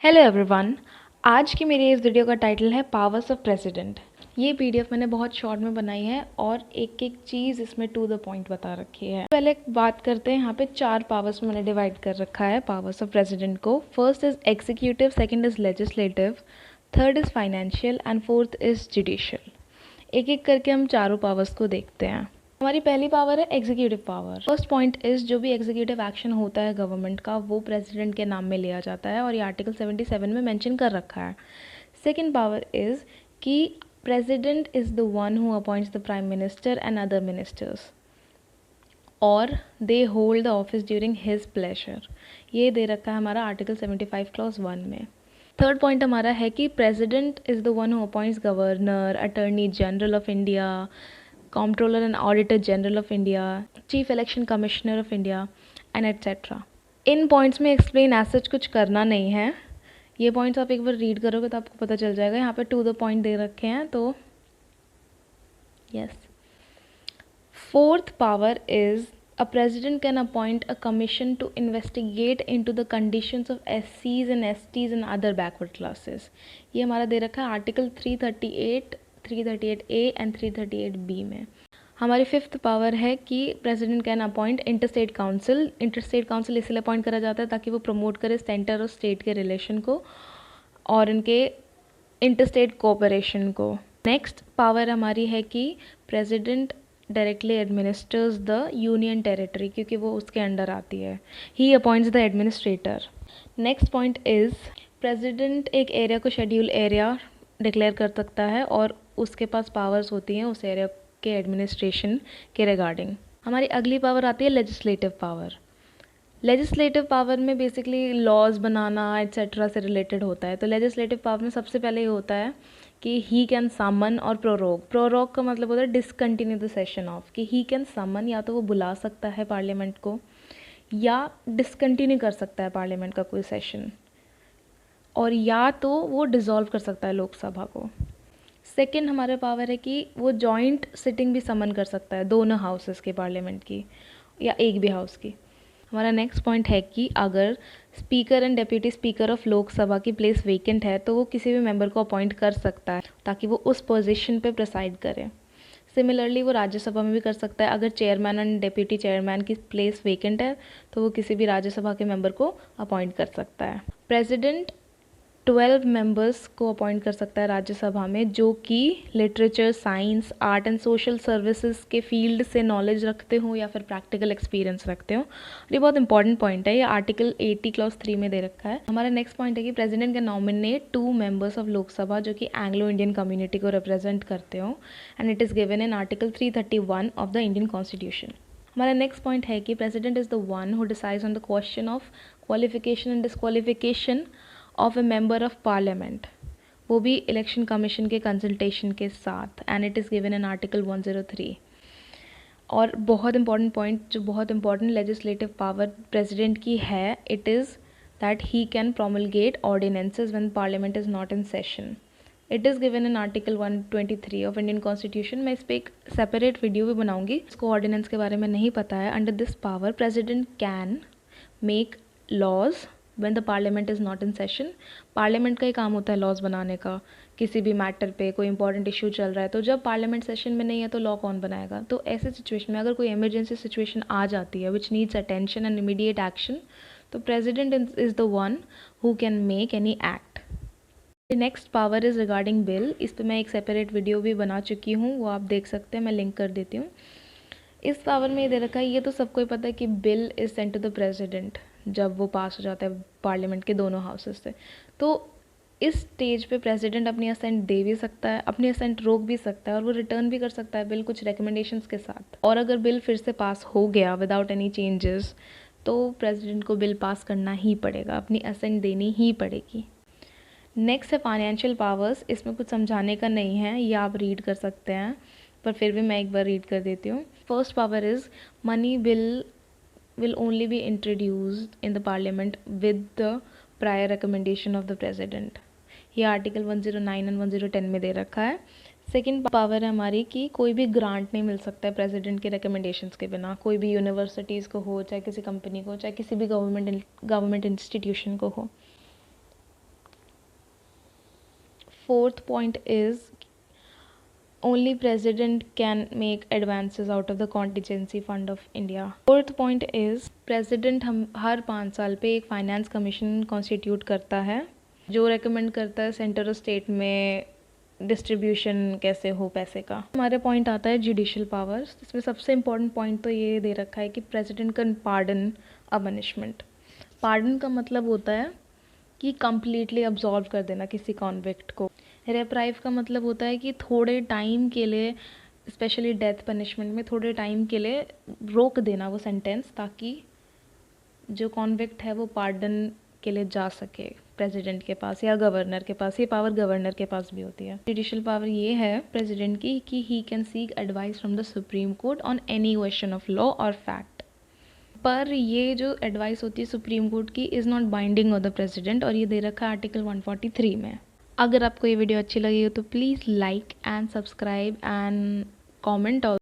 Hello everyone. आज की मेरी इस वीडियो का टाइटल है पावर्स ऑफ प्रेसिडेंट। ये पीडीएफ मैंने बहुत शॉर्ट में बनाई है और एक एक चीज़ इसमें टू द पॉइंट बता रखी है। पहले बात करते हैं, यहाँ पे 4 पावर्स में मैंने डिवाइड कर रखा है पावर्स ऑफ प्रेसिडेंट को। First is executive, second is legislative, third is financial and fourth is judicial. एक एक करके हम चारों पावर्स को देखते हैं। हमारी पहली पावर है executive power. First point is जो भी एग्जीक्यूटिव एक्शन होता है गवर्नमेंट का वो प्रेसिडेंट के नाम में लिया जाता है और ये आर्टिकल 77 में मेंशन कर रखा है। सेकंड पावर इज कि president is the one who appoints the prime minister and other ministers और they hold the office during his pleasure. ये दे रखा है हमारा आर्टिकल 75 क्लॉज 1 में। थर्ड पॉइंट हमारा है कि president is the one who appoints governor, attorney general of India, Comptroller and Auditor General of India, Chief Election Commissioner of India and etc. In points में एक्सप्लेन एज सच कुछ करना नहीं है। ये points आप एक बार रीड करोगे तो आपको पता चल जाएगा। यहाँ पे टू द पॉइंट दे रखे हैं तो yes. Fourth power is a president can appoint a commission to investigate into the conditions of SCs and STs and other backward classes। ये हमारा दे रखा है आर्टिकल 338, 338A एंड 338B में। हमारी फिफ्थ पावर है कि president can appoint interstate council. Interstate council इसलिए appoint करा जाता है ताकि वो प्रमोट करे सेंटर और स्टेट के रिलेशन को और इनके इंटरस्टेट कोऑपरेशन को। नेक्स्ट पावर हमारी है कि president directly administers the union territory क्योंकि वो उसके अंडर आती है। He appoints the administrator. Next point is president एक एरिया को शेड्यूल एरिया डिक्लेयर कर सकता है और उसके पास पावर्स होती हैं उस एरिया के एडमिनिस्ट्रेशन के रिगार्डिंग। हमारी अगली पावर आती है लेजिस्लेटिव पावर। लेजिस्लेटिव पावर में बेसिकली लॉज बनाना एट्सेट्रा से रिलेटेड होता है। तो लेजिस्लेटिव पावर में सबसे पहले ये होता है कि ही कैन समन और प्रोरोग। प्रोरोग का मतलब होता है डिसकंटिन्यू द सेशन ऑफ, कि ही कैन समन या तो वो बुला सकता है पार्लियामेंट को या डिसकंटिन्यू कर सकता है पार्लियामेंट का कोई सेशन और या तो वो डिसॉल्व कर सकता है लोकसभा को। सेकंड हमारे पावर है कि वो जॉइंट सिटिंग भी समन कर सकता है दोनों हाउसेस के पार्लियामेंट की या एक भी हाउस की। हमारा नेक्स्ट पॉइंट है कि अगर speaker and deputy speaker of Lok Sabha की प्लेस वेकेंट है तो वो किसी भी मेंबर को अपॉइंट कर सकता है ताकि वो उस पोजीशन पे प्रिसाइड करे। सिमिलरली वो राज्यसभा में भी कर सकता है। अगर चेयरमैन एंड डेप्यूटी चेयरमैन की प्लेस वेकेंट है तो वो किसी भी राज्यसभा के मेंबर को अपॉइंट कर सकता है। प्रेसिडेंट 12 मेंबर्स को अपॉइंट कर सकता है राज्यसभा में जो कि literature, science, art and social services के फील्ड से नॉलेज रखते हो या फिर प्रैक्टिकल एक्सपीरियंस रखते हो। ये बहुत इंपॉर्टेंट पॉइंट है, ये आर्टिकल 80 क्लॉज 3 में दे रखा है। हमारा नेक्स्ट पॉइंट है कि president can nominate 2 members of Lok Sabha जो कि एंग्लो इंडियन कम्युनिटी को रिप्रेजेंट करते हो and it is given in article 331 of the Indian constitution. हमारा नेक्स्ट पॉइंट है कि president is the one who decides on the question of qualification and disqualification of A member of parliament, वो भी election commission के consultation के साथ and it is given in article 103। और बहुत इंपॉर्टेंट पॉइंट जो बहुत इंपॉर्टेंट लेजिस्लेटिव पावर प्रेसिडेंट की है, it is that he can promulgate ordinances when parliament is not in session. It is given in article 123 of Indian constitution. मैं इस पर एक सेपरेट वीडियो भी बनाऊंगी। इसको ऑर्डिनेंस के बारे में नहीं पता है। Under this power president can make laws when the parliament is not in session. Parliament का ही काम होता है लॉज बनाने का। किसी भी मैटर पे कोई इंपॉर्टेंट इशू चल रहा है तो जब पार्लियामेंट सेशन में नहीं है तो लॉ कौन बनाएगा। तो ऐसे सिचुएशन में अगर कोई इमरजेंसी सिचुएशन आ जाती है which needs attention and immediate action, तो president is the one who can make any act. Next power is regarding bill. इस पर मैं एक सेपरेट वीडियो भी बना चुकी हूँ, वो आप देख सकते हैं, मैं लिंक कर देती हूँ। इस पावर में ये दे रखा है, ये तो सबको ही पता है कि bill is sent to the president जब वो पास हो जाता है पार्लियामेंट के दोनों हाउसेस से। तो इस स्टेज पे प्रेसिडेंट अपनी असेंट दे भी सकता है, अपनी असेंट रोक भी सकता है और वो रिटर्न भी कर सकता है बिल कुछ रिकमेंडेशंस के साथ। और अगर बिल फिर से पास हो गया विदाउट एनी चेंजेस तो प्रेसिडेंट को बिल पास करना ही पड़ेगा, अपनी असेंट देनी ही पड़ेगी। नेक्स्ट है फाइनेंशियल पावर्स। इसमें कुछ समझाने का नहीं है, ये आप रीड कर सकते हैं, पर फिर भी मैं एक बार रीड कर देती हूँ। First power is money bill will only be introduced in the parliament with the prior recommendation of the president। ये आर्टिकल 109 एंड 110 में दे रखा है। सेकेंड पावर है हमारी कि कोई भी ग्रांट नहीं मिल सकता है प्रेसिडेंट के रिकमेंडेशंस के बिना। कोई भी यूनिवर्सिटीज़ को हो, चाहे किसी कंपनी को, चाहे किसी भी गवर्नमेंट इंस्टीट्यूशन को हो। fourth point is only president can make advances out of the contingency fund of India. Fourth point is president हम हर 5 साल पे एक फाइनेंस कमीशन कॉन्स्टिट्यूट करता है जो रेकमेंड करता है सेंटर और स्टेट में डिस्ट्रीब्यूशन कैसे हो पैसे का। हमारे पॉइंट आता है जुडिशियल पावर्स। इसमें सबसे इम्पोर्टेंट पॉइंट तो ये दे रखा है कि president can pardon a punishment. Pardon का मतलब होता है कि कंप्लीटली अब्जॉर्व कर देना किसी कॉन्विक्ट को। रेप्राइव का मतलब होता है कि थोड़े टाइम के लिए, स्पेशली डेथ पनिशमेंट में थोड़े टाइम के लिए रोक देना वो सेंटेंस, ताकि जो कॉन्विक्ट है वो पार्डन के लिए जा सके प्रेसिडेंट के पास या गवर्नर के पास। ये पावर गवर्नर के पास भी होती है। जुडिशियल पावर ये है प्रेसिडेंट की कि he can seek advice from the supreme court on any question of law और फैक्ट। पर ये जो एडवाइस होती है सुप्रीम कोर्ट की is not binding on the president, और ये दे रखा है आर्टिकल 143 में। अगर आपको ये वीडियो अच्छी लगी हो तो please like and subscribe and comment.